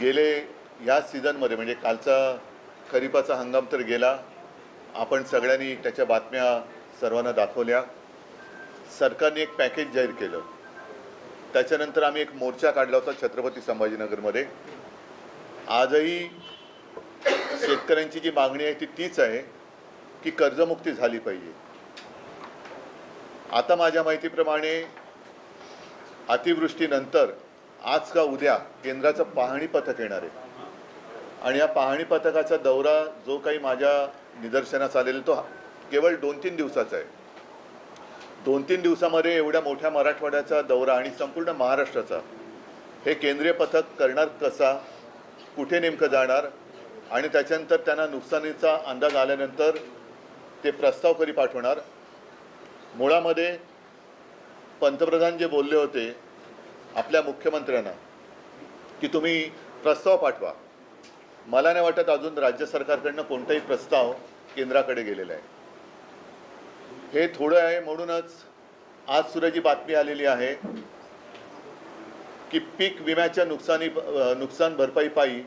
गेले या सीझनमध्ये म्हणजे कालचा खरीपाचा हंगाम तर गेला, आपण सगळ्यांनी त्याच्या बातम्या सर्वांना दाखवल्या. सरकारने एक पॅकेज जाहीर केलं. त्याच्यानंतर आम्ही एक मोर्चा काढला होता छत्रपती संभाजीनगरमध्ये. आजही शेतकऱ्यांची जी मागणी आहे ती तीच आहे की कर्जमुक्ती झाली पाहिजे. आता माझ्या माहितीप्रमाणे अतिवृष्टीनंतर आज का उद्या केंद्राचं पाहणी पथक येणार आहे आणि या पाहणी पथकाचा दौरा जो काही माझ्या निदर्शनास आलेला तो केवळ 2-3 दिवसाचा आहे. 2-3 दिवसामध्ये एवढ्या मोठ्या मराठवाड्याचा दौरा आणि संपूर्ण महाराष्ट्राचा हे केंद्रीय पथक करणार कसा, कुठे नेमकं जाणार आणि त्याच्यानंतर त्यांना नुकसानीचा अंदाज आल्यानंतर ते प्रस्ताव कधी पाठवणार. मुळामध्ये पंतप्रधान जे बोलले होते आपल्या मुख्यमंत्र्यांना की तुम्ही प्रस्ताव पाठवा, मला नाही वाटत अजून राज्य सरकारकडनं कोणताही प्रस्ताव केंद्राकडे गेलेला आहे. हे थोडं आहे म्हणूनच आज सुद्धा बातमी आलेली आहे की पीक विम्याच्या नुकसान भरपाई पायी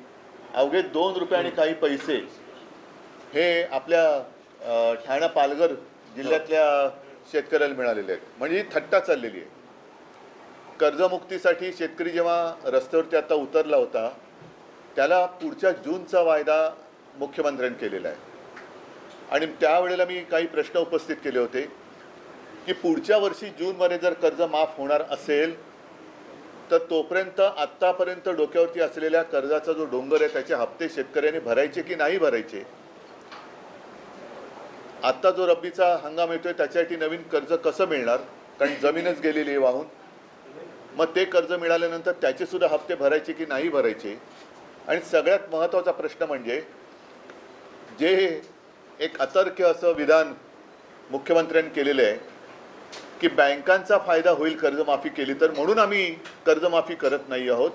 अवघे 2 रुपये आणि काही पैसे हे आपल्या ठाणा पालघर जिल्ह्यातल्या शेतकऱ्याला मिळालेले आहेत. म्हणजे ही थट्टा चाललेली आहे. कर्जमुक्तीसाठी शेतकरी जेव्हा रस्त्यावरती आता उतरला होता त्याला पुढच्या जूनचा वायदा मुख्यमंत्र्यांनी केलेला आहे आणि त्यावेळेला मी काही प्रश्न उपस्थित केले होते की पुढच्या वर्षी जूनमध्ये जर कर्ज माफ होणार असेल तर तोपर्यंत आत्तापर्यंत डोक्यावरती असलेल्या कर्जाचा जो डोंगर आहे त्याचे हप्ते शेतकऱ्यांनी भरायचे की नाही भरायचे. आत्ता जो रब्बीचा हंगाम येतोय त्याच्यासाठी नवीन कर्ज कसं मिळणार, कारण जमीनच गेलेली आहे वाहून. मग ते कर्ज मिळाल्यानंतर त्याचे सुद्धा हप्ते भरायचे की नाही भरायचे. आणि सगळ्यात महत्त्वाचा प्रश्न म्हणजे जे एक अतर्क्य असं विधान मुख्यमंत्र्यांनी केलेलं आहे की बँकांचा फायदा होईल कर्जमाफी केली तर, म्हणून आम्ही कर्जमाफी करत नाही आहोत.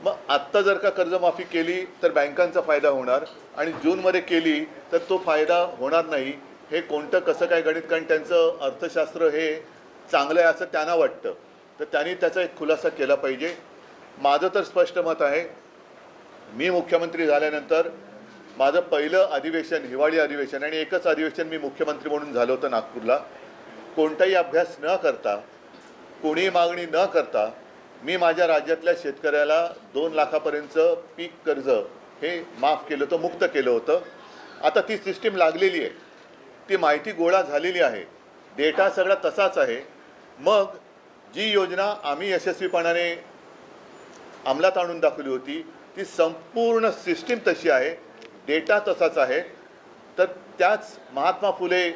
मग आत्ता जर का कर्जमाफी केली तर बँकांचा फायदा होणार आणि जूनमध्ये केली तर तो फायदा होणार नाही. हे कोणतं कसं काय गणित, कारण त्यांचं अर्थशास्त्र हे चांगलं आहे असं त्यांना वाटतं, तर त्यांनी त्याचा एक खुलासा केला पाहिजे. माझं तर स्पष्ट मत आहे, मी मुख्यमंत्री झाल्यानंतर माझं पहिलं अधिवेशन हिवाळी अधिवेशन आणि एकच अधिवेशन मी मुख्यमंत्री म्हणून झालं होतं नागपूरला. कोणताही अभ्यास न करता, कोणीही मागणी न करता मी माझ्या राज्यातल्या शेतकऱ्याला 2 लाखापर्यंतचं पीक कर्ज हे माफ केलं होतं, मुक्त केलं होतं. आता ती सिस्टीम लागलेली आहे, ती माहिती गोळा झालेली आहे, डेटा सगळा तसाच आहे. मग जी योजना आम्ही यशस्वीपणाने अंमलात आणून दाखवली होती ती संपूर्ण सिस्टीम तशी आहे, डेटा तसाच आहे. तर त्याच महात्मा फुले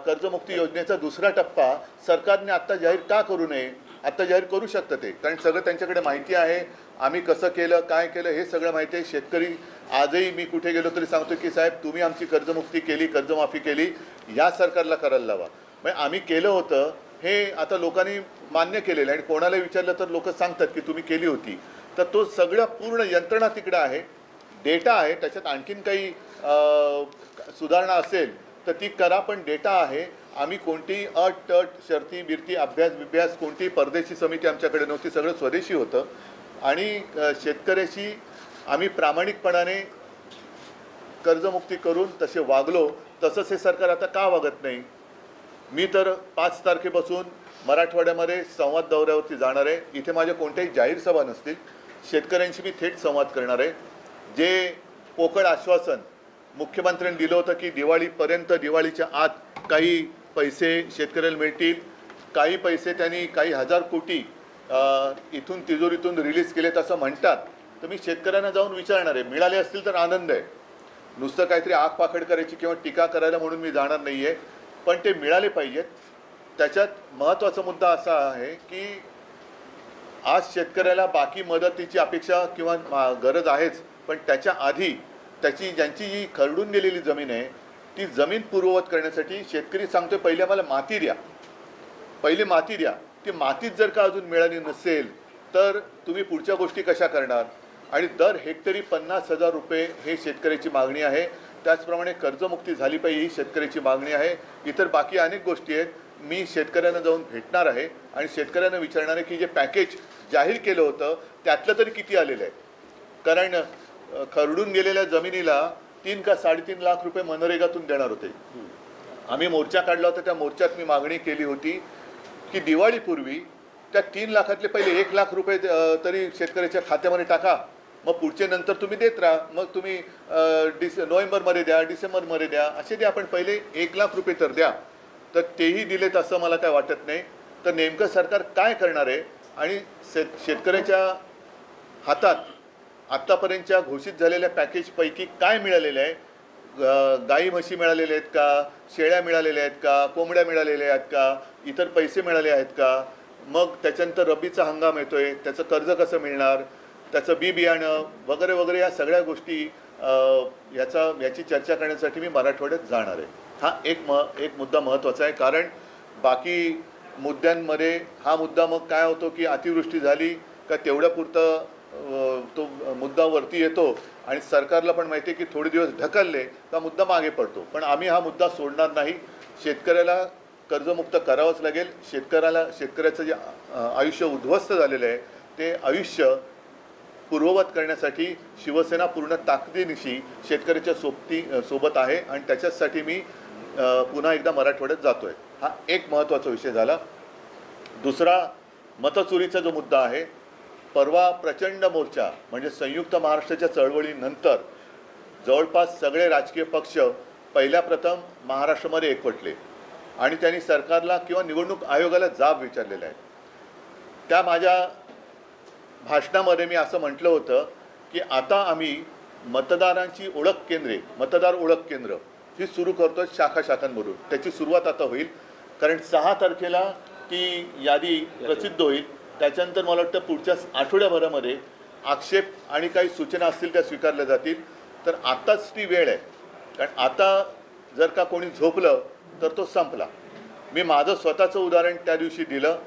कर्जमुक्ती योजनेचा दुसरा टप्पा सरकारने आत्ता जाहीर का करू नये. आत्ता जाहीर करू शकतं ते, कारण सगळं त्यांच्याकडे माहिती आहे. आम्ही कसं केलं, काय केलं हे सगळं माहिती आहे. शेतकरी आजही मी कुठे गेलो तरी सांगतो की साहेब तुम्ही आमची कर्जमुक्ती केली, कर्जमाफी केली, या सरकारला करायला लावा. म्हणजे आम्ही केलं होतं हे आता लोकांनी मान्य केलेलं आहे आणि कोणाला विचारलं तर लोक सांगतात की तुम्ही केली होती. तर तो सगळं पूर्ण यंत्रणा तिकडे आहे, डेटा आहे. त्याच्यात आणखीन काही सुधारणा असेल तर ती करा, पण डेटा आहे. आम्ही कोणतीही अट तट शर्ती बिरती अभ्यास कोणतीही परदेशी समिती आमच्याकडे नव्हती, सगळं स्वदेशी होतं. आणि शेतकऱ्याशी आम्ही प्रामाणिकपणाने कर्जमुक्ती करून तसे वागलो. तसंच हे सरकार आता का वागत नाही. मी तर 5 तारखेपासून मराठवाड्यामध्ये संवाद दौऱ्यावरती जाणार आहे. इथे माझ्या कोणत्याही जाहीर सभा नसतील, शेतकऱ्यांशी मी थेट संवाद करणार आहे. जे पोकळ आश्वासन मुख्यमंत्र्यांनी दिलं होतं की दिवाळीपर्यंत, दिवाळीच्या आत काही पैसे शेतकऱ्याला मिळतील, काही पैसे त्यांनी काही हजार कोटी इथून तिजोरीतून रिलीज केलेत असं म्हणतात, तर मी शेतकऱ्यांना जाऊन विचारणार आहे. मिळाले असतील तर आनंद आहे, नुसतं काहीतरी आग पाखड करायची किंवा टीका करायला म्हणून मी जाणार नाही आहे, पण ते मिळाले पाहिजेत. त्याच्यात महत्त्वाचा मुद्दा असा आहे की आज शेतकऱ्याला बाकी मदतीची अपेक्षा किंवा गरज आहेच, पण त्याच्या आधी ज्यांची जी खरडून गेलेली जमीन आहे ती जमीन पूर्ववत करण्यासाठी शेतकरी सांगतोय पहिले मला माती द्या, पहिले माती द्या. ती मातीच जर का अजून मिळाली नसेल तर तुम्ही पुढच्या गोष्टी कशा करणार. आणि दर हेक्टरी 50,000 रुपये हे शेतकऱ्याची मागणी आहे. त्याचप्रमाणे कर्जमुक्ती झाली पाहिजे ही शेतकऱ्याची मागणी आहे. इतर बाकी अनेक गोष्टी आहेत. मी शेतकऱ्यांना जाऊन भेटणार आहे आणि शेतकऱ्यांना विचारणार आहे की जे पॅकेज जाहीर केलं होतं त्यातलं तरी किती आलेलं आहे. कारण खरडून गेलेल्या जमिनीला 3 का 3.5 लाख रुपये मनरेगातून देणार होते. आम्ही मोर्चा काढला होता. त्या मोर्चात मी मागणी केली होती की दिवाळीपूर्वी त्या 3 लाखातले पहिले 1 लाख रुपये तरी शेतकऱ्याच्या खात्यामध्ये टाका, मग पुढचे नंतर तुम्ही देत राहा. मग तुम्ही नोव्हेंबरमध्ये द्या, डिसेंबरमध्ये द्या, असे द्या, पण पहिले 1 लाख रुपये तर द्या. तर तेही दिलेत असं मला काय वाटत नाही. तर नेमकं सरकार काय करणार आहे आणि शेतकऱ्याच्या हातात आत्तापर्यंतच्या घोषित झालेल्या पॅकेजपैकी काय मिळालेलं आहे? गाई म्हशी मिळालेल्या आहेत का, शेळ्या मिळालेल्या आहेत का, कोंबड्या मिळालेल्या आहेत का, इतर पैसे मिळाले आहेत का? मग त्याच्यानंतर रब्बीचा हंगाम येतोय, त्याचं कर्ज कसं मिळणार, त्याचं बी बियाणं वगैरे वगैरे, या सगळ्या गोष्टी याची चर्चा करण्यासाठी मी मराठवाड्यात जाणार आहे. हा एक मुद्दा महत्त्वाचा आहे, कारण बाकी मुद्द्यांमध्ये हा मुद्दा मग काय होतो की अतिवृष्टी झाली का तेवढ्यापुरतं तो मुद्दा वरती येतो आणि सरकारला पण माहिती आहे की थोडे दिवस ढकलले का मुद्दा मागे पडतो. पण आम्ही हा मुद्दा सोडणार नाही. शेतकऱ्याला कर्जमुक्त करावंच लागेल. शेतकऱ्याचं जे आयुष्य उद्ध्वस्त झालेलं आहे ते आयुष्य पूर्ववत करण्यासाठी शिवसेना पूर्ण ताकदीनिशी शेतकऱ्याच्या सोबत आहे आणि त्याच्यासाठी मी पुन्हा एकदा मराठवाड्यात जातोय. हा एक महत्त्वाचा विषय झाला. दुसरा, मतचोरीचा जो मुद्दा आहे, परवा प्रचंड मोर्चा म्हणजे संयुक्त महाराष्ट्राच्या चळवळीनंतर जवळपास सगळे राजकीय पक्ष पहिल्या प्रथम महाराष्ट्रामध्ये एकवटले आणि त्यांनी सरकारला किंवा निवडणूक आयोगाला जाब विचारलेला आहे. त्या माझ्या भाषणामध्ये मी असं म्हटलं होतं की आता आम्ही मतदारांची ओळख केंद्रे, मतदार ओळख केंद्र ही सुरू करतो शाखांमधून. त्याची सुरुवात आता होईल, कारण 6 तारखेला ती यादी प्रसिद्ध होईल. त्याच्यानंतर मला वाटतं पुढच्या आठवड्याभरामध्ये आक्षेप आणि काही सूचना असतील त्या स्वीकारल्या जातील. तर आत्ताच ती वेळ आहे, कारण आता जर का कोणी झोपलं तर तो संपला. मी माझं स्वतःचं उदाहरण त्या दिवशी दिलं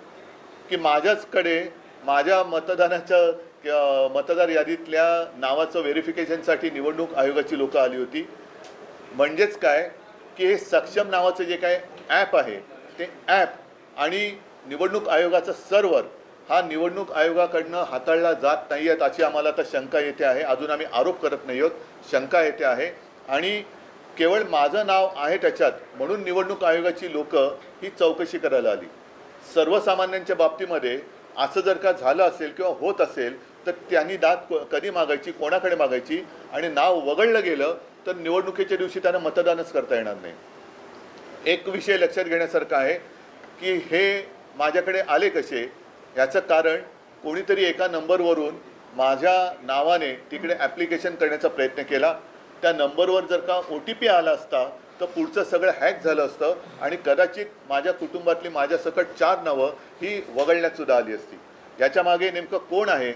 की माझ्याचकडे माझ्या मतदार यादीतल्या नावाचं व्हेरिफिकेशनसाठी निवडणूक आयोगाची लोकं आली होती. म्हणजेच काय की हे सक्षम नावाचं जे काय ॲप आहे ते ॲप आणि निवडणूक आयोगाचं सर्व्हर हा निवडणूक आयोगाकडनं हाताळला जात नाही आहेत अशी आम्हाला आता शंका येते आहे. अजून आम्ही आरोप करत नाही आहोत, शंका येते आहे. आणि केवळ माझं नाव आहे त्याच्यात म्हणून निवडणूक आयोगाची लोकं ही चौकशी करायला आली. सर्वसामान्यांच्या बाबतीमध्ये असं जर का झालं असेल किंवा होत असेल तर त्यांनी दाद कधी मागायची, कोणाकडे मागायची, आणि नाव वगळलं गेलं तर निवडणुकीच्या दिवशी त्यांना मतदानच करता येणार नाही. एक विषय लक्षात घेण्यासारखा आहे की हे माझ्याकडे आले कसे, याचं कारण कोणीतरी एका नंबरवरून माझ्या नावाने तिकडे ॲप्लिकेशन करण्याचा प्रयत्न केला. त्या नंबरवर जर का OTP आला असता तर पुढचं सगळं हॅक झालं असतं आणि कदाचित माझ्या कुटुंबातली माझ्यासकट 4 नावं ही वगळण्यातसुद्धा आली असती. याच्या मागे नेमकं कोण आहे,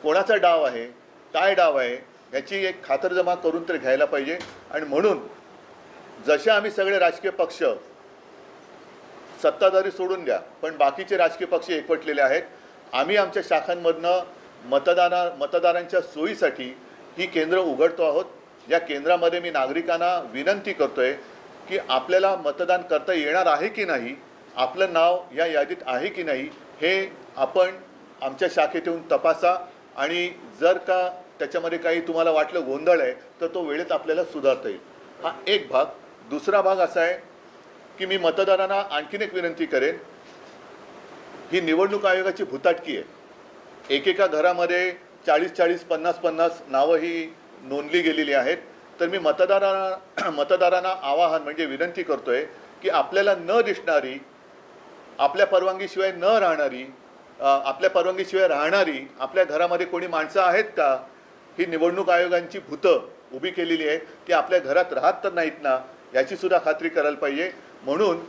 कोणाचा डाव आहे, काय डाव आहे, याची एक खातरजमा करून तर घ्यायला पाहिजे. आणि म्हणून जसे आम्ही सगळे राजकीय पक्ष, सत्ताधारी सोडून द्या, पण बाकीचे राजकीय पक्ष एकवटलेले आहेत, आम्ही आमच्या शाखांमधनं मतदारांच्या सोयीसाठी ही केंद्र उघडतो आहोत. या केंद्रामध्ये मी नागरिकांना विनंती करतोय की आपल्याला मतदान करता येणार आहे की नाही, आपलं नाव या यादीत आहे की नाही, हे आपण आमच्या शाखेत येऊन तपासा. आणि जर का त्याच्यामध्ये काही तुम्हाला वाटलं गोंधळ आहे तर तो वेळेत आपल्याला सुधारता येईल. हा एक भाग. दुसरा भाग असा आहे की मी मतदारांना आणखीन एक विनंती करेन, ही निवडणूक आयोगाची भुताटकी आहे. एकेका घरामध्ये 40-40, 50-50 नावं ही नोंदली गेलेली आहेत. तर मी मतदारांना आवाहन म्हणजे विनंती करतोय की आपल्याला न दिसणारी, आपल्या परवानगीशिवाय न राहणारी, आपल्या परवानगीशिवाय राहणारी आपल्या घरामध्ये कोणी माणसं आहेत का, ही निवडणूक आयोगांची भूतं उभी केलेली आहे, ती आपल्या घरात राहत तर नाहीत ना, याची सुद्धा खात्री करायला पाहिजे. म्हणून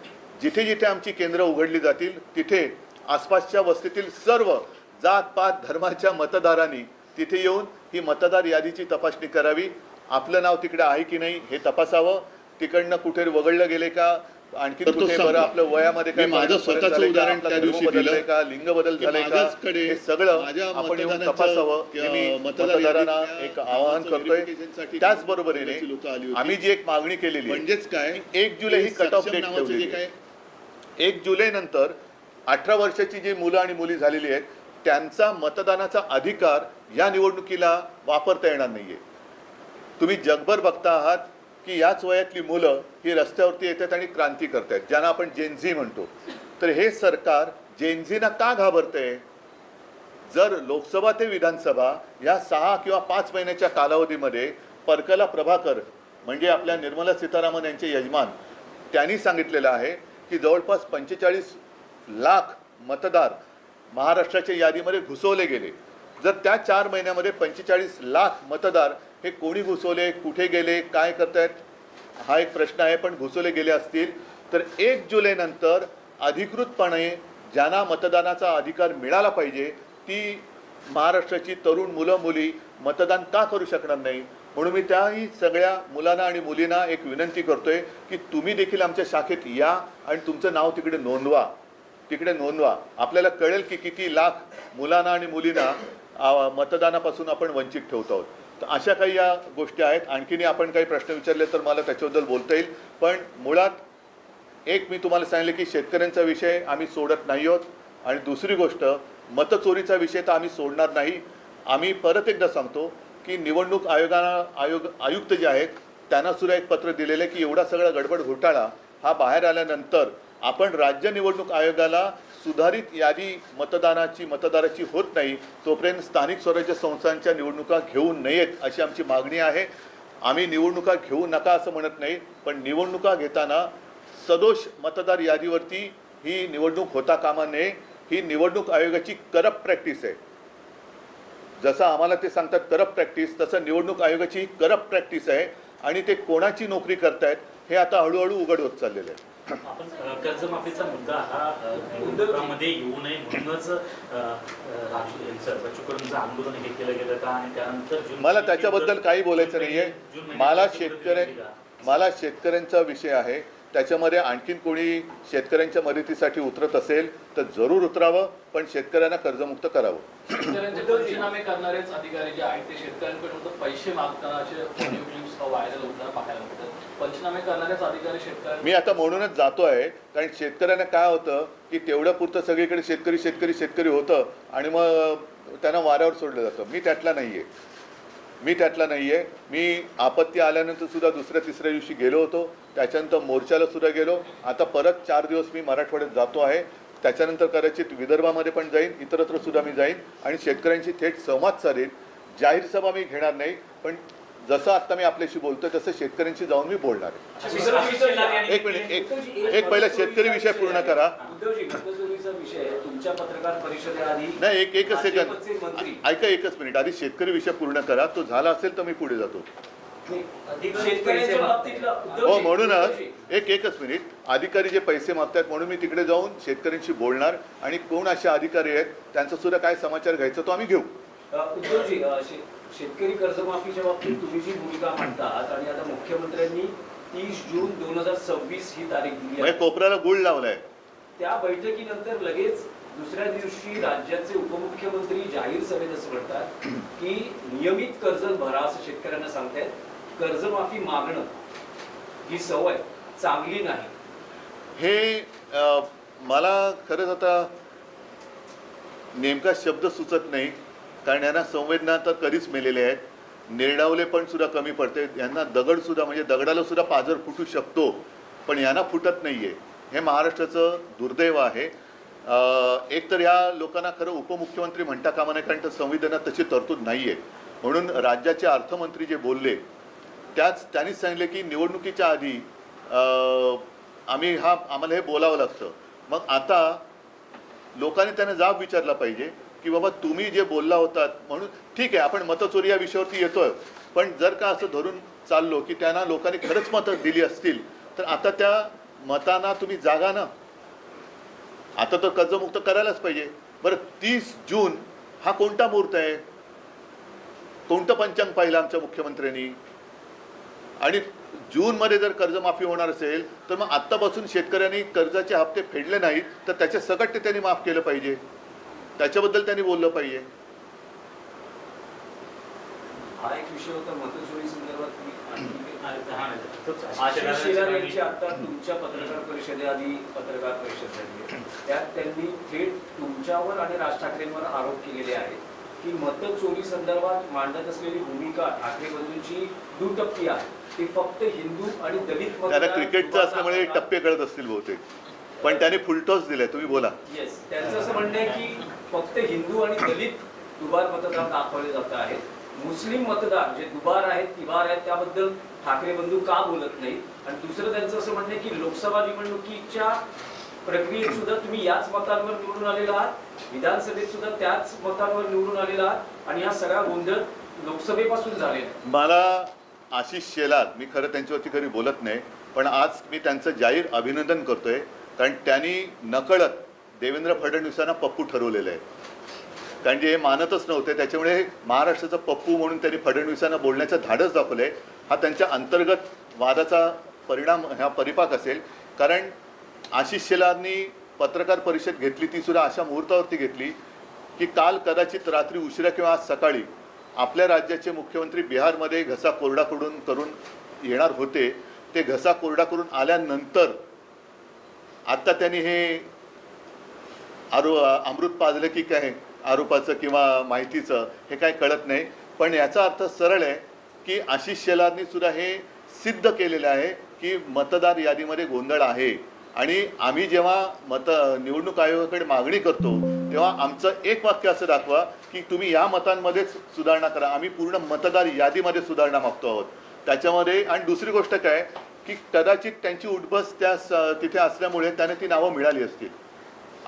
जिथे जिथे आमची केंद्र उघडली जातील तिथे आसपासच्या वस्तीतील सर्व जात-पात धर्माच्या मतदारांनी तिथे येऊन ही मतदार यादीची तपासणी करावी. आपलं नाव तिकडे आहे की नाही हे तपासावं. तिकडनं कुठे वगळलं गेले का, आणखी कुठे बरं आपलं वयामध्ये काय, माझं स्वतःचं उदाहरण त्या दिवशी दिलं का, लिंग बदल झाले का, हे सगळं आपण येऊन तपासावं हे मी मतदारांना एक आवाहन करतोय. त्याचबरोबरीने आम्ही जी एक मागणी केलेली म्हणजेच काय, 1 जुलै ही कट ऑफ डेट ठेवलेली आहे. 1 जुलै नंतर 18 वर्षाची जी मुलं आणि मुली झालेली आहेत त्यांचा मतदानाचा अधिकार या निवडणुकीला वापरता येणार नाही आहे. तुम्ही जगभर बघता आहात की याच वयातली मुलं ही रस्त्यावरती येतात आणि क्रांती करतात, ज्यांना आपण जेनझी म्हणतो. तर हे सरकार जेनझीना का घाबरतंय? जर लोकसभा ते विधानसभा या 6 किंवा 5 महिन्याच्या कालावधीमध्ये परकला प्रभाकर म्हणजे आपल्या निर्मला सीतारामन यांचे यजमान त्यांनी सांगितलेलं आहे की जवळपास 45 लाख मतदार महाराष्ट्राच्या यादीमध्ये घुसवले गेले. जर त्या 4 महिन्यामध्ये 45 लाख मतदार हे कोणी घुसवले, कुठे गेले, काय करतायत हा एक प्रश्न आहे. पण घुसवले गेले असतील तर 1 जुलैनंतर अधिकृतपणे ज्यांना मतदानाचा अधिकार मिळाला पाहिजे ती महाराष्ट्राची तरुण मुलं मुली मतदान का करू शकणार नाही? म्हणून मी त्याही सगळ्या मुलांना आणि मुलींना एक विनंती करतोय की तुम्ही देखील आमच्या शाखेत या आणि तुमचं नाव तिकडे नोंदवा. आपल्याला कळेल की किती लाख मुलांना आणि मुलींना मतदानापासून आपण वंचित ठेवतो आहोत. तर अशा काही या गोष्टी आहेत. आणखीनही आपण काही प्रश्न विचारले तर मला त्याच्याबद्दल बोलता येईल. पण मुळात एक मी तुम्हाला सांगितले की शेतकऱ्यांचा विषय आम्ही सोडत नाही आहोत आणि दुसरी गोष्ट मतचोरीचा विषय तर आम्ही सोडणार नाही. आम्ही परत एकदा सांगतो की निवडणूक आयुक्त जे आहेत त्यांना सुद्धा एक पत्र दिलेलं आहे की एवढा सगळा गडबड घोटाळा हा बाहेर आल्यानंतर आपण राज्य निवडणूक आयोगाला सुधारित यादी मतदाराची होत नाही तोपर्यंत स्थानिक स्वराज्य संस्थांच्या निवडणुका घेऊ नयेत अशी आमची मागणी आहे. आम्ही निवडणुका घेऊ नका असं म्हणत नाही, पण निवडणुका घेताना सदोष मतदार यादीवरती ही निवडणूक होता कामा नये. ही निवडणूक आयोगाची करप्ट प्रॅक्टिस आहे. जसं आम्हाला ते सांगतात करप्ट प्रॅक्टिस, तसं निवडणूक आयोगाची ही करप्ट प्रॅक्टिस आहे आणि ते कोणाची नोकरी करतायत हे आता हळूहळू उघड होत चाललेलं आहे. आपण कर्जमाफीचा मुद्दा हा निवडणुकांमध्ये येऊ नये म्हणूनच बच्चू कडूंचं आंदोलन हे केलं गेलं का? आणि त्यानंतर मला त्याच्याबद्दल काही बोलायचं नाहीये. मला शेतकऱ्यांचा विषय आहे. त्याच्यामध्ये आणखीन कोणी शेतकऱ्यांच्या मदतीसाठी उतरत असेल तर जरूर उतरावं, पण शेतकऱ्यांना कर्जमुक्त करावं. शेतकऱ्यांचे पंचनामे करणारेच अधिकारी जे आहेत ते शेतकऱ्यांकडून पैसे मागताना असे ऑडिओ क्लिप्स व्हायरल होताना पाहायला मिळतात. पंचनामे करणारेच अधिकारी शेतकऱ्यांना, मी आता म्हणूनच जातो आहे कारण शेतकऱ्यांना काय होतं की तेवढ्या पुरतं सगळीकडे शेतकरी होतं आणि मग त्यांना वाऱ्यावर सोडलं जातं. मी त्यातला नाहीये. मी आपत्ती आल्यानंतर सुद्धा दुसऱ्या तिसऱ्या दिवशी गेलो होतो. त्याच्यानंतर मोर्चाला सुद्धा गेलो. आता परत 4 दिवस मी मराठवाड्यात जातो आहे. त्याच्यानंतर कदाचित विदर्भामध्ये पण जाईन, इतरत्र सुद्धा मी जाईन आणि शेतकऱ्यांशी थेट संवाद साधेन. जाहीर सभा मी घेणार नाही, पण जसं आता मी आपल्याशी बोलतोय तसं शेतकऱ्यांशी जाऊन मी बोलणार आहे. एक मिनिट, एक पहिला शेतकरी विषय पूर्ण करा. नाही, एकच सेकंद ऐका, एकच मिनिट. आधी शेतकरी विषय पूर्ण करा. तो झाला असेल तर मी पुढे जातो. हो, म्हणूनच एकच मिनिट. अधिकारी जे पैसे मागतात म्हणून मी तिकडे जाऊन शेतकऱ्यांशी बोलणार आणि कोण असे अधिकारी आहेत त्यांचा सुद्धा काय समाचार घ्यायचा तो आम्ही घेऊ. उद्धवजी, शेतकरी कर्जमाफीच्या बाबतीत तुम्ही जी भूमिका मांडतात आणि आता मुख्यमंत्र्यांनी 30 जून 2026 ही तारीख दिली आहे, कोपऱ्याला गुळ लावलाय. त्या बैठकीनंतर लगेच दुसऱ्या दिवशी राज्याचे उपमुख्यमंत्री जाहीर सभेत असं म्हणतात की नियमित कर्ज भरा असं शेतकऱ्यांना सांगतायत. कर्जमाफी मागणं ही सवय चांगली नाही. हे मला खरंच आता नेमका शब्द सुचत नाही कारण यांना संवेदना तर कधीच मेलेले आहेत. निर्डावले पण सुद्धा कमी पडते. यांना दगड सुद्धा म्हणजे दगडाला सुद्धा पाझर फुटू शकतो पण यांना फुटत नाहीये. हे महाराष्ट्राचं दुर्दैव आहे. एक तर या लोकांना खरं उपमुख्यमंत्री म्हणता कामा नये कारण संविधानात तशी तरतूद नाही आहे. म्हणून राज्याचे अर्थमंत्री जे बोलले त्यांनीच सांगितले की निवडणुकीच्या आधी आम्हाला हे बोलावं लागतं. मग आता लोकांनी त्यांना जाब विचारला पाहिजे की बाबा तुम्ही जे बोलला होतात म्हणून ठीक आहे आपण मतचोरी या विषयावरती येतोय, पण जर का असं धरून चाललो की त्यांना लोकांनी खरंच मतं दिली असतील तर आता त्या मतांना तुम्ही जागा ना. आता तर कर्जमुक्त करायलाच पाहिजे. बरं, 30 जून हा कोणता मुहूर्त आहे? कोणतं पंचांग पाहिलं आमच्या मुख्यमंत्र्यांनी? आणि जूनमध्ये जर कर्जमाफी होणार असेल तर मग आत्तापासून शेतकऱ्यांनी कर्जाचे हप्ते फेडले नाहीत तर त्याचे सकट त्यांनी माफ केलं पाहिजे. त्याच्याबद्दल त्यांनी बोललं पाहिजे. हा एक विषय होता मतचोरी संदर्भात आशिष आशिष शेलार शेलार यांची आता तुमच्या पत्रकार परिषदेआधी पत्रकार परिषद झाली त्यात त्यांनी थेट तुमच्यावर आणि राज ठाकरेंवर आरोप केलेले आहेत की मतचोरी संदर्भात मांडत असलेली भूमिका ठाकरे बंधूंची दुटप्पी आहे ती फक्त हिंदू आणि दलित त्याला क्रिकेटचं असल्यामुळे टप्पे कळत असतील बहुतेक, पण त्याने फुलटॉस दिलाय. तुम्ही बोला. येस, त्यांचं असं म्हणणं आहे की फक्त हिंदू आणि दलित दुबार मतदार दाखवले जात आहेत. मुस्लिम मतदार जे दुबार आहेत तिबार आहेत त्याबद्दल ठाकरे बंधू का बोलत नाही. आणि दुसरं त्यांचं असं म्हणणं आहे की लोकसभा निवडणुकीच्या प्रक्रियेत सुद्धा तुम्ही याच मतांवर निवडून आलेला आहात, विधानसभेत सुद्धा त्याच मतांवर निवडून आलेला आहात आणि हा सगळा गोंधळ लोकसभेपासून झालेला आहे. मला आशिष शेलार, मी खरं त्यांच्यावरती कधी बोलत नाही, पण आज मी त्यांचं जाहीर अभिनंदन करतोय कारण त्यांनी नकळत देवेंद्र फडणवीसांना पप्पू ठरवलेलं आहे. कारण जे हे मानतच नव्हते त्याच्यामुळे महाराष्ट्राचा पप्पू म्हणून त्यांनी फडणवीसांना बोलण्याचं धाडस दाखवलंय. हा त्यांच्या अंतर्गत वादाचा परिणाम हा परिपाक असेल. कारण आशिष शेलारनी पत्रकार परिषद घेतली ती सुद्धा अशा मुहूर्तावरती घेतली की काल कदाचित रात्री उशिरा किंवा आज सकाळी आपल्या राज्याचे मुख्यमंत्री बिहारमध्ये घसा कोरडा करून येणार होते. ते घसा कोरडा करून आल्यानंतर आत्ता त्यांनी हे अमृत पाजलं की काय आरोपाचं किंवा माहितीचं हे काय कळत नाही. पण याचा अर्थ सरळ आहे की आशिष शेलारनी सुद्धा हे सिद्ध केलेलं आहे की मतदार यादीमध्ये गोंधळ आहे. आणि आम्ही जेव्हा निवडणूक आयोगाकडे मागणी करतो तेव्हा आमचं एक वाक्य असं दाखवा की तुम्ही या मतांमध्येच सुधारणा करा. आम्ही पूर्ण मतदार यादीमध्ये सुधारणा मागतो आहोत त्याच्यामध्ये. आणि दुसरी गोष्ट काय की कदाचित त्यांची उठबस तिथे असल्यामुळे त्यांना ती नावं मिळाली असतील.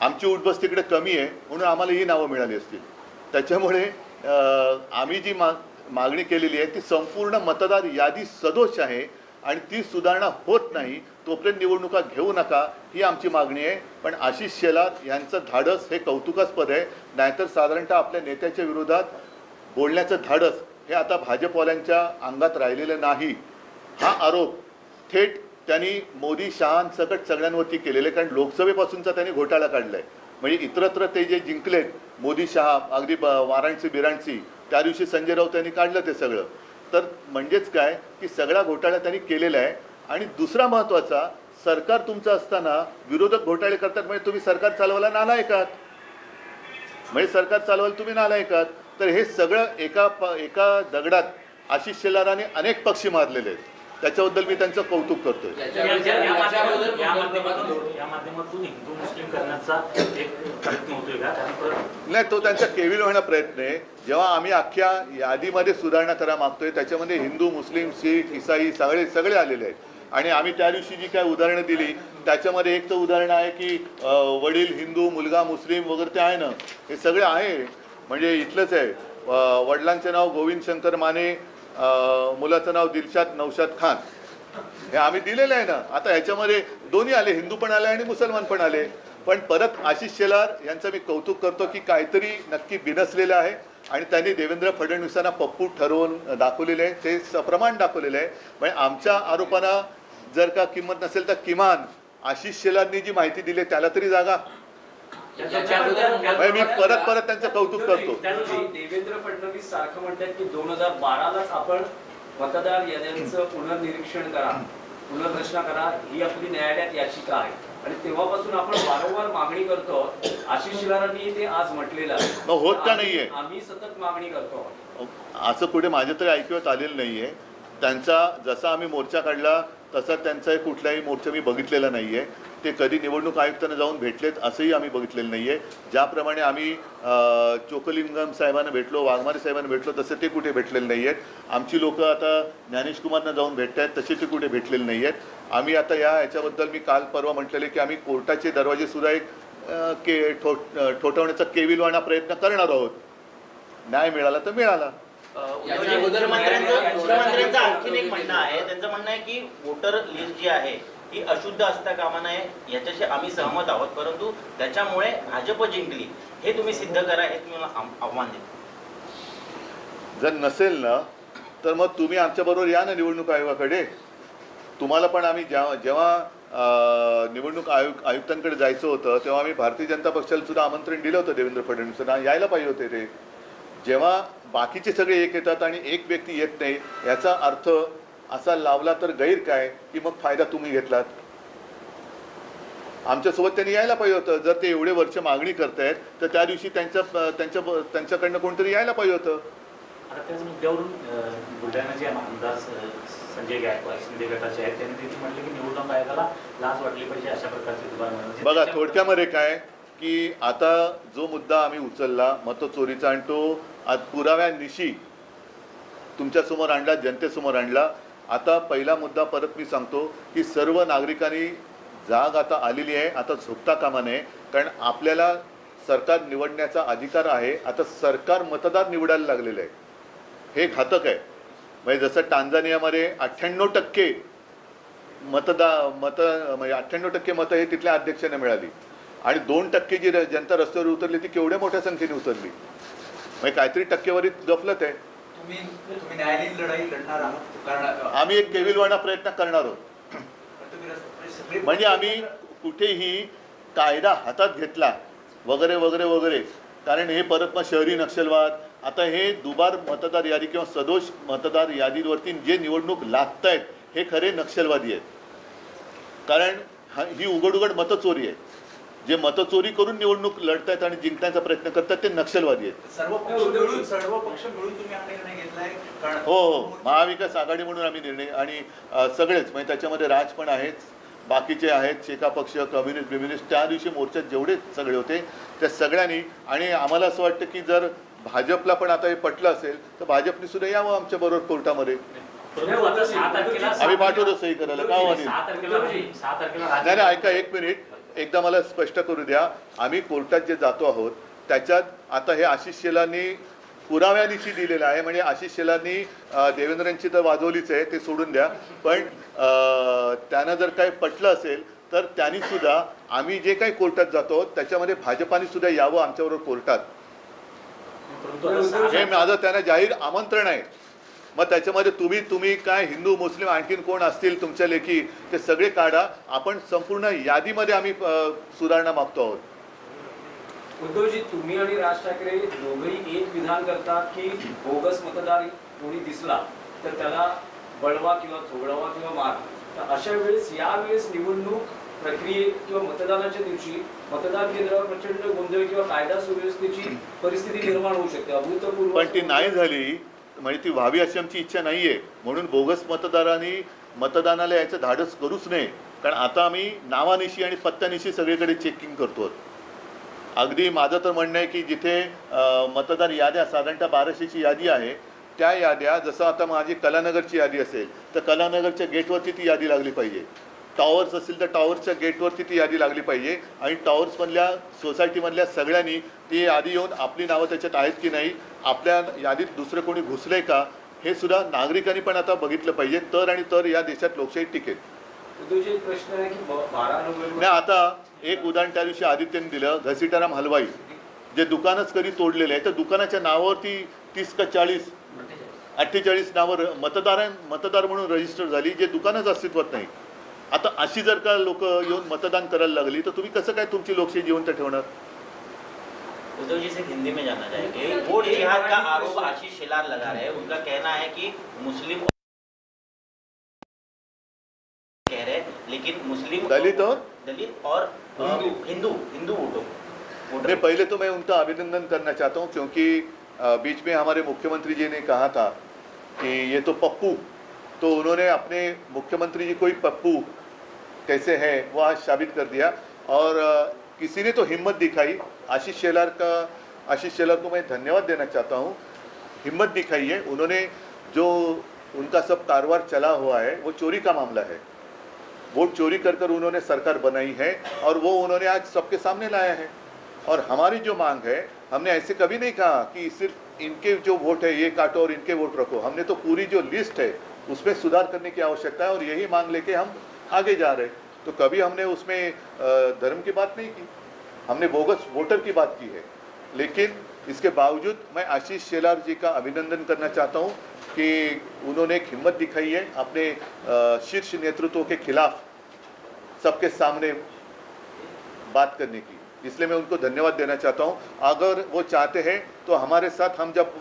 आमची उठबस तिकडे कमी आहे म्हणून आम्हाला ही नावं मिळाली असतील. त्याच्यामुळे आम्ही जी मागणी केलेली आहे ती संपूर्ण मतदार यादी सदोष आहे आणि ती सुधारणा होत नाही तोपर्यंत निवडणुका घेऊ नका ही आमची मागणी आहे. पण आशिष शेलार यांचं धाडस हे कौतुकास्पद आहे. नाहीतर साधारणतः आपल्या नेत्याच्या विरोधात बोलण्याचं धाडस हे आता भाजपवाल्यांच्या अंगात राहिलेलं नाही. हा आरोप थेट त्यांनी मोदी शहांसकट सगळ्यांवरती केलेले. कारण लोकसभेपासूनचा त्यांनी घोटाळा काढलाय. म्हणजे इतरत्र ते जे जिंकलेत मोदी शहा अगदी वाराणसी बिराणसी त्या दिवशी संजय राऊत यांनी काढलं ते सगळं. तर म्हणजेच काय की सगळा घोटाळा त्यांनी केलेला आहे. आणि दुसरा महत्त्वाचा, सरकार तुमचं असताना विरोधक घोटाळे करतात म्हणजे तुम्ही सरकार चालवायला नालायकात. म्हणजे सरकार चालवायला तुम्ही नालायकात. तर हे सगळं एका दगडात आशिष शेलाराने अनेक पक्षी मारलेले आहेत. त्याच्याबद्दल मी त्यांचं कौतुक करतोय. या माध्यमातून हिंदू मुस्लिम करण्याचा एक प्रयत्न होतोय का? नाही, तो त्यांचा केविल होण्याचा प्रयत्न आहे. जेव्हा आम्ही अख्ख्या यादीमध्ये सुधारणा करा मागतोय त्याच्यामध्ये हिंदू मुस्लिम शीख ईसाई सगळे आलेले आहेत. आणि आम्ही त्या दिवशी जी काय उदाहरणं दिली त्याच्यामध्ये एक तर उदाहरण आहे की वडील हिंदू मुलगा मुस्लिम वगैरे ते आहे ना, हे सगळे आहे. म्हणजे इथलंच आहे. वडिलांचे नाव गोविंद शंकर माने, मुलाचं नाव दिलशाद नौशाद खान, हे आम्ही दिलेलं आहे ना. आता ह्याच्यामध्ये दोन्ही आले, हिंदू पण आले आणि मुसलमान पण आले. पण परत आशिष शेलार यांचं मी कौतुक करतो की काहीतरी नक्की बिनसलेलं आहे आणि त्यांनी देवेंद्र फडणवीसांना पप्पू ठरवून दाखवलेलं आहे. ते सप्रमाण दाखवलेलं आहे. म्हणजे आमच्या आरोपांना जर का किंमत नसेल तर किमान आशिष शेलारनी जी माहिती दिली त्याला तरी जागा. मी परत त्यांचं कौतुक करतो. देवेंद्र फडणवीस सारखं म्हणतात की 2012लाच आपण मतदार याद्यांचं पुनर्निरीक्षण करा, पुनर्रचना करा, ही आपली न्यायालयात याचिका आहे. आणि तेव्हापासून आपण वारंवार मागणी करतो. आशिष शेलारांनी ते आज म्हटलेलं आहे. मग होत का नाहीये? आम्ही सतत मागणी करतो. असं कुठे माझ्या तरी ऐकण्यात आलेलं नाहीये. त्यांचा जसा आम्ही मोर्चा काढला तसा त्यांचा कुठलाही मोर्चा मी बघितलेला नाहीये. ते कधी निवडणूक आयुक्तांना जाऊन भेटलेत असंही आम्ही बघितलेलं नाहीये. ज्याप्रमाणे आम्ही चोकलिंगम साहेबांना भेटलो, वाघमारे साहेबांना भेटलो तसे ते कुठे भेटलेले नाही आहेत. आमची लोक आता ज्ञानेश कुमारना जाऊन भेटत आहेत तसे ते कुठे भेटलेले नाही आहेत. आम्ही आता याच्याबद्दल मी काल परवा म्हटलेले की आम्ही कोर्टाचे दरवाजे सुद्धा एक ठोठवण्याचा केविलवाणा प्रयत्न करणार आहोत. न्याय मिळाला तर मिळाला. मुख्यमंत्र्यांचं आणखीन एक म्हणणं आहे. त्यांचं म्हणणं आहे की वोटर लिस्ट जी आहे ही अशुद्ध असता कामा नये, याच्याशी आम्ही सहमत आहोत. परंतु त्याच्यामुळे भाजप जिंकली हे तुम्ही सिद्ध करा, हे तुम्ही आव्हान देता. जर नसेल ना तर मग तुम्ही आमच्याबरोबर या ना निवडणूक आयोगाकडे. तुम्हाला पण आम्ही जेव्हा निवडणूक आयुक्तांकडे जायचं होतं तेव्हा आम्ही भारतीय जनता पक्षाला सुद्धा आमंत्रण दिलं होतं. देवेंद्र फडणवीसांना यायला पाहिजे होते. ते जेव्हा बाकीचे सगळे एक येतात आणि एक व्यक्ती येत नाही, याचा अर्थ असा लावला तर गैर काय की मग फायदा तुम्ही घेतलात. आमच्यासोबत त्यांनी यायला पाहिजे होतं. जर ते एवढे वर्ष मागणी करतायत तर त्या दिवशी त्यांच्याकडनं कोणतरी यायला पाहिजे होतं. आता त्याच मुद्द्यावरून बुलढाण्याचे आमदार संजय गायकवाड शिंदे गटाचे आहेत, त्यांनी तिथे म्हटलं की निवडणूक आयोगाला लाच वाटली पाहिजे अशा प्रकारचे दुभान. बघा थोडक्यामध्ये काय की आता जो मुद्दा आम्ही उचलला मतचोरीचा आणि तो आज पुराव्यानिशी तुमच्यासमोर आणला, जनतेसमोर आणला. आता पहिला मुद्दा परत मी सांगतो की सर्व नागरिकांनी जाग आता आलेली आहे. आता झोपता कामा नये, कारण आपल्याला सरकार निवडण्याचा अधिकार आहे. आता सरकार मतदार निवडायला लागलेलं आहे. हे घातक आहे. म्हणजे जसं टांझानियामध्ये 98% म्हणजे 98% मतं हे तिथल्या अध्यक्षांना मिळाली आणि 2% जी जनता रस्त्यावर उतरली ती केवढ्या मोठ्या संख्येने उतरली. म्हणजे काहीतरी टक्केवारीत गफलत आहे. तुम्ही न्यायालयीन लढाई लढणार आहात कारण आम्ही एक केविलवाणा प्रयत्न करणार आहोत. म्हणजे आम्ही कुठेही कायदा हातात घेतला वगैरे वगैरे वगैरे, कारण हे परत मग शहरी नक्षलवाद, आता हे दुबार मतदार यादी किंवा सदोष मतदार यादीवरती जे निवडणूक लादतायत हे खरे नक्षलवादी आहेत. कारण ही उघड उघड मतचोरी आहे. जे मतचोरी करून निवडणूक लढतायत आणि जिंकण्याचा प्रयत्न करतात ते नक्षलवादी आहेत. सर्व पक्ष मिळून तुम्ही हा निर्णय घेतलाय कारण हो, महाविकास आघाडी म्हणून आम्ही निर्णय आणि सगळेच म्हणजे त्याच्यामध्ये राज पण आहेत, बाकीचे आहेत, शेका पक्ष, कम्युनिस्ट त्या दिवशी मोर्चात जेवढे सगळे होते त्या सगळ्यांनी. आणि आम्हाला असं वाटतं की जर भाजपला पण आता हे पटलं असेल तर भाजपने सुद्धा यावं आमच्या बरोबर कोर्टामध्ये. परंतु आता 6 तारखेला आम्ही पाठवतो सही करायला. का हो अनिल? 6 तारखेला नाही नाही, ऐका एक मिनिट, एकदा मला स्पष्ट करू द्या. आम्ही कोर्टात जे जातो आहोत त्याच्यात आता हे आशिष शेलारनी पुराव्यानिशी दिलेलं आहे. म्हणजे आशिष शेलारनी देवेंद्रांची तर वाजवलीच आहे, ते सोडून द्या. पण त्यांना जर काही पटलं असेल तर त्यांनी सुद्धा आम्ही जे काही कोर्टात जातो त्याच्यामध्ये भाजपाने सुद्धा यावं आमच्याबरोबर कोर्टात. हे माझं त्यांना जाहीर आमंत्रण आहे. मग त्याच्यामध्ये तुम्ही काय हिंदू मुस्लिम आणखीन कोण असतील तुमच्या लेखी ते सगळे काढा. आपण संपूर्ण यादीमध्ये आम्ही सुधारणा मागतो आहोत. उद्धवजी, तुम्ही आणि राज ठाकरे दोघंही एक विधान करतात की बोगस मतदार कोणी दिसला तर त्याला बळवा किंवा थोडवा किंवा मार. तर अशा वेळेस यावेळेस निवडणूक प्रक्रियेत किंवा मतदानाच्या दिवशी मतदान केंद्रावर प्रचंड गोंधळ किंवा कायदा सुव्यवस्थेची परिस्थिती निर्माण होऊ शकते. अभूतपूर्व पण ती नाही झाली म्हणजे ती व्हावी अशी आमची इच्छा नाही आहे. म्हणून बोगस मतदारांनी मतदानाला यायचं धाडस करूच नये. कारण आता आम्ही नावानिशी आणि पत्त्यानिशी सगळीकडे चेकिंग करतो. अगदी माझं तर म्हणणं आहे की जिथे मतदार याद्या साधारणतः 1200ची यादी आहे त्या याद्या, जसं आता माझी कलानगरची यादी असेल तर कलानगरच्या गेटवरती ती यादी लागली पाहिजे. टॉवर्स असेल तर टॉवर्सच्या गेटवरती ती यादी लागली पाहिजे आणि टॉवर्समधल्या सोसायटीमधल्या सगळ्यांनी ती यादी येऊन आपली नावं त्याच्यात आहेत की नाही, आपल्या यादीत दुसरं कोणी घुसलंय का, हे सुद्धा नागरिकांनी पण आता बघितलं पाहिजे. तर आणि तर या देशात लोकशाही टिकेल. उद्धवजी, एक प्रश्न आहे की 12 नोव्हेंबर नाही, आता एक उदाहरण त्या दिवशी आदित्यने दिलं, घसीटाराम हलवाई जे दुकानच कधी तोडलेलं आहे तर दुकानाच्या नावावरती 30 का 40 48 नावं मतदार म्हणून रजिस्टर झाली जे दुकानच अस्तित्वात नाही. आता अशी जर का लोक येऊन मतदान करायला लागली तर तुम्ही कसं काय तुमची लोकशाही जिवंत ठेवणार. उद्धव जी से हिंदी में जानना चाहेंगे, वोट जिहाद का आरोप आशीष शेलार लगा रहे हैं. उनका कहना है कि मुस्लिम कह रहे हैं, लेकिन मुस्लिम दलित और हिंदू वोटों नहीं, पहले तो मैं उनका अभिनंदन करना चाहता हूँ क्योंकि बीच में हमारे मुख्यमंत्री जी ने कहा था कि ये तो पप्पू, तो उन्होंने अपने मुख्यमंत्री जी को ही पप्पू कैसे है वो आज साबित कर दिया. और किसी ने तो हिम्मत दिखाई. आशीष शेलार को मैं धन्यवाद देना चाहता हूँ. हिम्मत दिखाई है उन्होंने. जो उनका सब कारोबार चला हुआ है वो चोरी का मामला है. वोट चोरी कर कर उन्होंने सरकार बनाई है और वो उन्होंने आज सबके सामने लाया है. और हमारी जो मांग है, हमने ऐसे कभी नहीं कहा कि सिर्फ इनके जो वोट है ये काटो और इनके वोट रखो. हमने तो पूरी जो लिस्ट है उसमें सुधार करने की आवश्यकता है और यही मांग लेके हम आगे जा रहे हैं. तो कभी हमने उसमें धर्म की बात नहीं की, हमने बोगस वोटर की बात की है. लेकिन इसके बावजूद मैं आशीष शेलार जी का अभिनंदन करना चाहता हूँ कि उन्होंने एक हिम्मत दिखाई है अपने शीर्ष नेतृत्व के खिलाफ सबके सामने बात करने की. इसलिए मैं उनको धन्यवाद देना चाहता हूँ। अगर वो चाहते हैं तो हमारे साथ, हम जब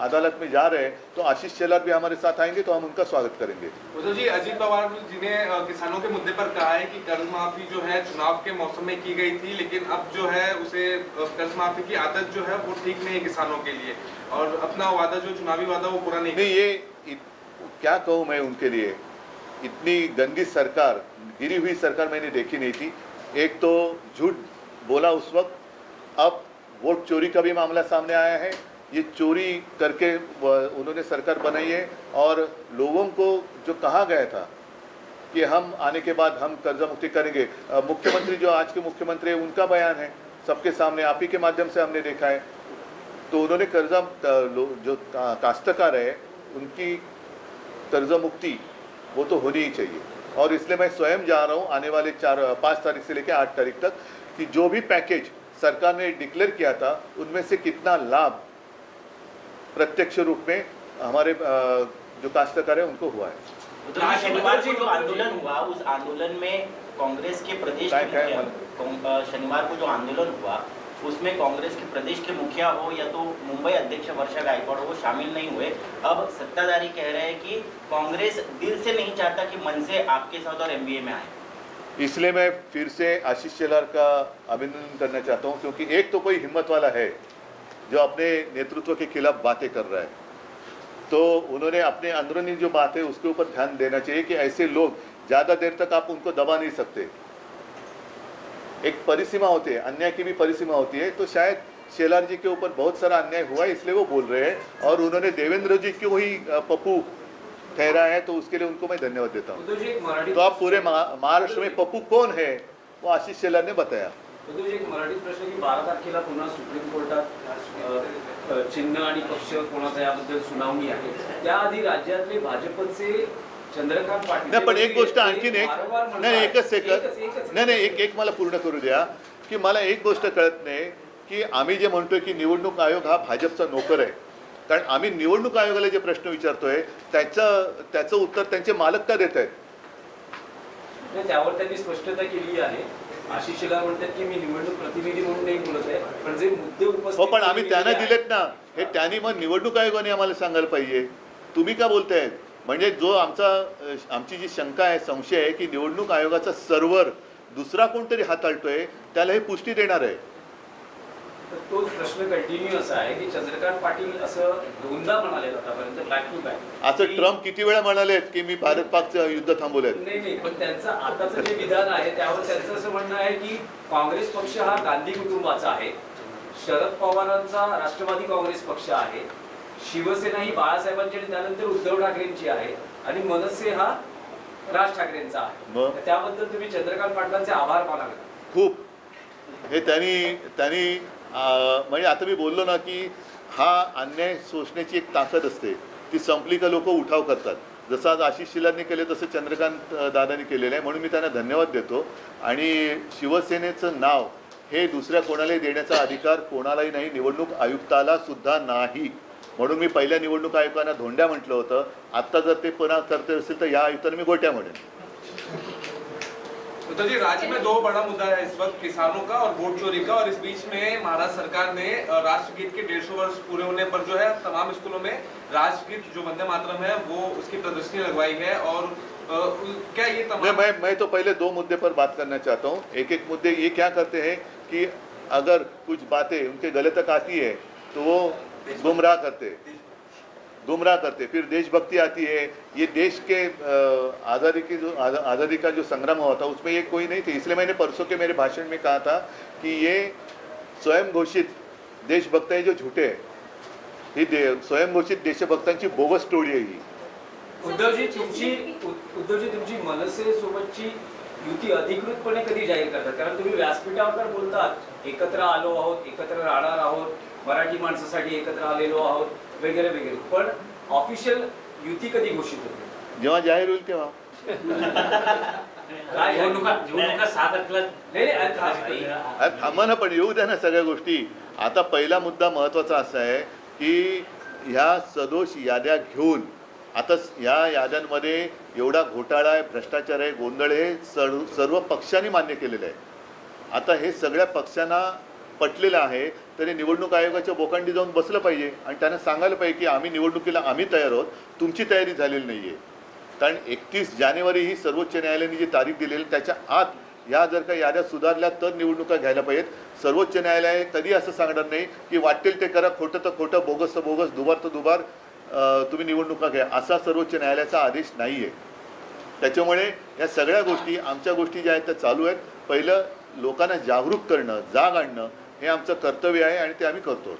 अदालत में जा रहे हैं तो आशीष शेलार भी हमारे साथ आएंगे, तो हम उनका स्वागत करेंगे। उद्धव जी, अजीत पवार जी ने किसानों के मुद्दे पर कहा है कि कर्ज माफी जो है चुनाव के मौसम में की गई थी, लेकिन अब जो है उसे कर्ज माफी की आदत जो है वो ठीक नहीं है किसानों के लिए, और अपना वादा जो चुनावी वादा वो पूरा नहीं। ये क्या कहूँ मैं उनके लिए, इतनी गंदी सरकार, गिरी हुई सरकार मैंने देखी नहीं थी। एक तो झूठ बोला उस वक्त, अब वोट चोरी का भी मामला सामने आया है। ये चोरी करके उन्होंने सरकार बनाई है, और लोगों को जो कहा गया था कि हम आने के बाद हम कर्जा मुक्ति करेंगे, मुख्यमंत्री जो आज के मुख्यमंत्री है उनका बयान है सबके सामने, आप ही के माध्यम से हमने देखा है। तो उन्होंने कर्जा जो काश्तकार है उनकी कर्जा मुक्ति वो तो होनी ही चाहिए, और इसलिए मैं स्वयं जा रहा हूँ आने वाले 5 तारीख से लेकर 8 तारीख तक कि जो भी पैकेज सरकार ने डिक्लेयर किया था उनमें से कितना लाभ प्रत्यक्ष रूप में हमारे जो काश्तकार है उनको हुआ है। शनिवार को जो आंदोलन हुआ, उस आंदोलन में कांग्रेस के प्रदेश के मुखिया, शनिवार को जो आंदोलन हुआ उसमें कांग्रेस के प्रदेश के मुखिया हो या तो मुंबई अध्यक्ष वर्षा गायकवाड़ हो, वो शामिल नहीं हुए। अब सत्ताधारी कह रहे हैं कि कांग्रेस दिल से नहीं चाहता कि मन से आपके साथ और एमबीए में आए। इसलिए मैं फिर से आशीष शेलार का अभिनंदन करना चाहता हूं, क्योंकि एक तो कोई हिम्मत वाला है जो अपने नेतृत्व के खिलाफ बातें कर रहा है, तो उन्होंने अपने अंदरूनी जो बात है उसके ऊपर ध्यान देना चाहिए कि ऐसे लोग ज़्यादा देर तक आप उनको दबा नहीं सकते। एक परिसीमा होती है, अन्याय की भी परिसीमा होती है। तो शायद शेलार जी के ऊपर बहुत सारा अन्याय हुआ है, इसलिए वो बोल रहे हैं, और उन्होंने देवेंद्र जी को ही पप्पू ठहरा है, तो उसके लिए उनको मैं धन्यवाद देता हूँ। तो आप पूरे महाराष्ट्र में पप्पू कौन है वो आशीष शेलार ने बताया। एक मराठी प्रश्न की 12 तारखेला पुन्हा सुप्रीम कोर्टात चिन्ह आणि पक्ष कोणाचा याबद्दल सुनावणी आहे। त्याआधी राज्यातले भाजपचे चंद्रकांत पाटील, नाही पण एक गोष्ट आणखीन एक, नाही एकच सेकंद, नाही एक मला पूर्ण करू द्या की मला एक गोष्ट कळत नाही की आम्ही जे म्हणतोय की निवडणूक आयोग हा भाजपचा नोकर आहे, कारण आम्ही निवडणूक आयोगाला जे प्रश्न विचारतोय त्याचं उत्तर त्यांचे मालक का देत आहेत? त्यावर त्यांनी स्पष्टता केली आहे। आशिष शेलार म्हणतात की मी निवडणूक प्रतिनिधी म्हणून नाही बोलत आहे, पण जे मुद्दे उपस्थित हो पण आम्ही त्यांना दिलेत ना, हे त्यांनी मग निवडणूक आयोगाने आम्हाला सांगायला पाहिजे। तुम्ही का बोलताय? म्हणजे जो आमची जी शंका आहे, संशय आहे की निवडणूक आयोगाचा सर्व्हर दुसरा कोणतरी हाताळतोय, त्याला हे पुष्टी देणार आहे। तो प्रश्न कंटिन्यू असा आहे की चंद्रकांत पाटील असं दोनदा म्हणाले आतापर्यंत बॅक टू बॅक। असं ट्रम्प किती वेळा म्हणालेत की मी भारत पाकचं युद्ध थांबवलेत? नाही, पण त्यांचं आताचं जे विधान आहे त्यावर त्यांचं असं म्हणणं आहे की काँग्रेस पक्ष हा गांधी कुटुंबाचा आहे, शरद पवारांचा राष्ट्रवादी काँग्रेस पक्ष आहे, शिवसेना ही बाळासाहेबांची आणि त्यानंतर उद्धव ठाकरेंची आहे, आणि मनसे हा राज ठाकरेंचा आहे। त्याबद्दल तुम्ही चंद्रकांत पाटलांचे आभार मानावे। खूप हे त्यांनी म्हणजे आता मी बोललो ना की हा अन्याय सोसण्याची एक ताकद असते, ती संपली का लोक उठाव करतात। जसं आज आशिष शेलारने केले तसं चंद्रकांत दादांनी केलेलं आहे, म्हणून मी त्यांना धन्यवाद देतो। आणि शिवसेनेचं नाव हे दुसऱ्या कोणालाही देण्याचा अधिकार कोणालाही नाही, निवडणूक आयुक्ताला सुद्धा नाही। म्हणून मी पहिल्या निवडणूक आयुक्तांना धोंड्या म्हटलं होतं, आता जर ते पुन्हा करते असेल तर या आयुक्तांना मी गोट्या म्हणेन। तो जी, राज्य में 2 बड़ा मुद्दा है इस वक्त, किसानों का और वोट चोरी का, और इस बीच में महाराष्ट्र सरकार ने राष्ट्रगीत के 150 वर्ष पूरे होने पर जो है तमाम स्कूलों में राष्ट्रगीत जो वंदे मातरम है वो उसकी प्रदर्शनी लगवाई है। और क्या ये तमाम मैं तो पहले 2 मुद्दे पर बात करना चाहता हूँ। एक मुद्दे ये क्या करते हैं कि अगर कुछ बातें उनके गले तक आती है तो वो गुमराह करते, फिर देशभक्ति आती है। ये देश के आज़ादी का जो संग्राम हुआ था उसमें ये कोई नहीं थे, इसलिए मैंने परसों के मेरे भाषण में कहा था कि ये स्वयं घोषित देशभक्त है जो झूठे हैं, ही स्वयं घोषित देशभक्तांची बोगस टोळी आहे ही। उद्धवजी तुमची मनसे सोबतची युती अधिकृतपणे कधी जाहीर करतात? कारण तुम्ही व्यासपीठावर बोलतात एकत्र आलो आहोत, एकत्र राहणार आहोत, मराठी माणसासाठी एकत्र आलेलो आहोत वगैरे वगैरे, पण ऑफिशियल युती कधी घोषित होते? जेव्हा जाहीर होईल तेव्हा। निवडणुका 6 तारखेला थांबा ना, पण येऊ द्या ना सगळ्या गोष्टी। आता पहिला मुद्दा महत्त्वाचा असा आहे की ह्या सदोष याद्या घेऊन आता या याद्यांमध्ये एवढा घोटाळा आहे, भ्रष्टाचार आहे, गोंधळ आहे, सर्व पक्षांनी मान्य केलेलं आहे। आता हे सगळ्या पक्षांना पटलेलं आहे, तरी निवडणूक आयोगाच्या बोकांडी जाऊन बसलं पाहिजे आणि त्यांना सांगायला पाहिजे की आम्ही निवडणुकीला आम्ही तयार आहोत, तुमची तयारी झालेली नाही आहे. कारण 31 जानेवारी ही सर्वोच्च न्यायालयाने जी तारीख दिलेली त्याच्या आत या जर का याद्या सुधारल्या तर निवडणुका घ्यायला पाहिजेत. सर्वोच्च न्यायालय कधी असं सांगणार नाही की वाटेल ते करा, खोटं तर खोटं, बोगस तर बोगस, दुबार तर दुबार, तुम्ही निवडणुका घ्या, असा सर्वोच्च न्यायालयाचा आदेश नाही आहे. त्याच्यामुळे या सगळ्या गोष्टी, आमच्या गोष्टी ज्या आहेत त्या चालू आहेत. पहिलं लोकांना जागरूक करणं, जाग आणणं हे आमचं कर्तव्य आहे आणि ते आम्ही करतो.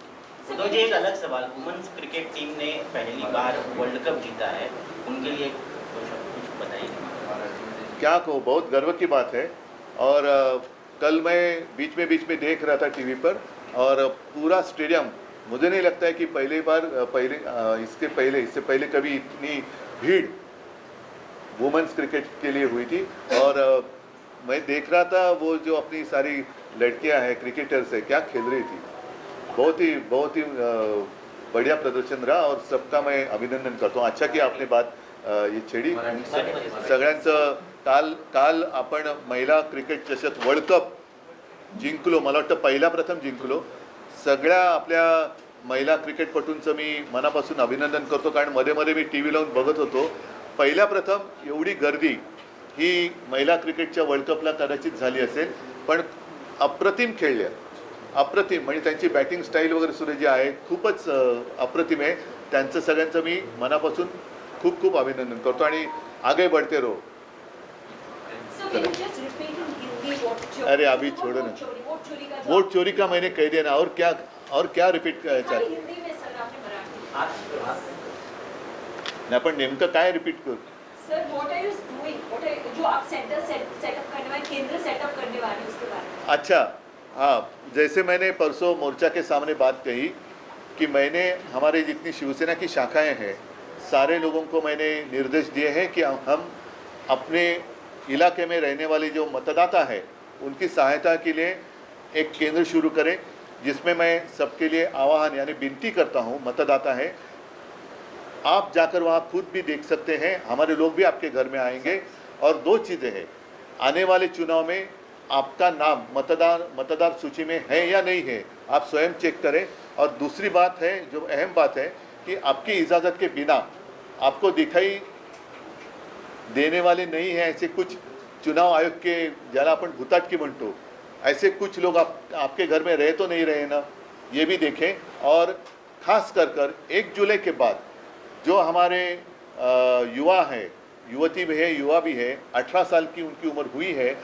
तो जी एक अलग सवाल, वुमेन्स क्रिकेट टीम ने पहली बार वर्ल्ड कप जीता है, उनके लिए कुछ बताइए. क्या कहो, बहुत गर्व की बात है. और कल मैं बीच में देख रहा था टीवी पर, और पूरा स्टेडियम, मुझे नहीं लगता है कि इससे पहले कभी इतनी भीड़ वुमेन्स क्रिकेट के लिए हुई थी. और मैं देख रहा था वो जो अपनी सारी लड़कियां हैं क्रिकेटर्स है, क्या खेल रही थी. बहुत ही बढ़िया प्रदर्शन रहा और सबका मैं अभिनंदन करता हूँ. अच्छा की आपने बात ये छेडी. सगळ्यांचं काल आपण महिला क्रिकेट चषक वर्ल्ड कप जिंकलो, मला वाटतं पहिला प्रथम जिंकलो. सगळ्या आपल्या महिला क्रिकेटपटूंचं मी मनापासून अभिनंदन करतो, कारण मध्ये मी टी व्ही लावून बघत होतो. पहिल्या प्रथम एवढी गर्दी ही महिला क्रिकेटच्या वर्ल्ड कपला कदाचित झाली असेल, पण अप्रतिम खेळल्या, अप्रतिम. म्हणजे त्यांची बॅटिंग स्टाईल वगैरे सुद्धा जी आहे खूपच अप्रतिम आहे. त्यांचं सगळ्यांचं मी मनापासून खूप अभिनंदन करतो आणि आगे बढ़ते रहो. अरे अभी छोड़ो ना, वोट चोरी का मैंने कह दिया ना, और क्या रिपीट करायचं आहे. नाही पण नेमकं काय रिपीट करू. Sir what are you doing, जो आप सेंटर सेटअप करने वाले, केंद्र सेटअप करने वाले, उसके बारे में. अच्छा, हाँ, जैसे मैंने परसों मोर्चा के सामने बात कही कि मैंने हमारे जितनी शिवसेना की शाखाएं हैं सारे लोगों को मैंने निर्देश दिए हैं कि हम अपने इलाके में रहने वाले जो मतदाता है उनकी सहायता के लिए एक केंद्र शुरू करें, जिसमें मैं सबके लिए आह्वान यानी विनती करता हूं. मतदाता है, आप जाकर वहाँ खुद भी देख सकते हैं, हमारे लोग भी आपके घर में आएंगे. और दो चीज़ें हैं, आने वाले चुनाव में आपका नाम मतदार सूची में है या नहीं है, आप स्वयं चेक करें. और दूसरी बात है, जो अहम बात है, कि आपकी इजाज़त के बिना आपको दिखाई देने वाले नहीं है ऐसे कुछ चुनाव आयोग के, ज्याला आपण भुताटकी म्हणतो, ऐसे कुछ लोग आपके घर में रह तो नहीं रहे ना, ये भी देखें. और खास कर 1 जुलाई के बाद जो हमारे युवा हैं, युवती भी है, युवा भी है, 18 साल की उनकी उम्र हुई है,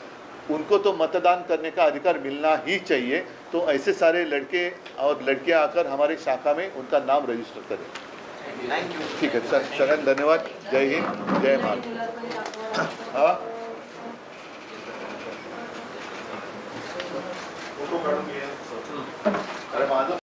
उनको तो मतदान करने का अधिकार मिलना ही चाहिए. तो ऐसे सारे लड़के और लड़कियां आकर हमारे शाखा में उनका नाम रजिस्टर करें. ठीक है सर, सगळ्यांना धन्यवाद. जय हिंद, जय महाराष्ट्र. हाँ, अरे माझं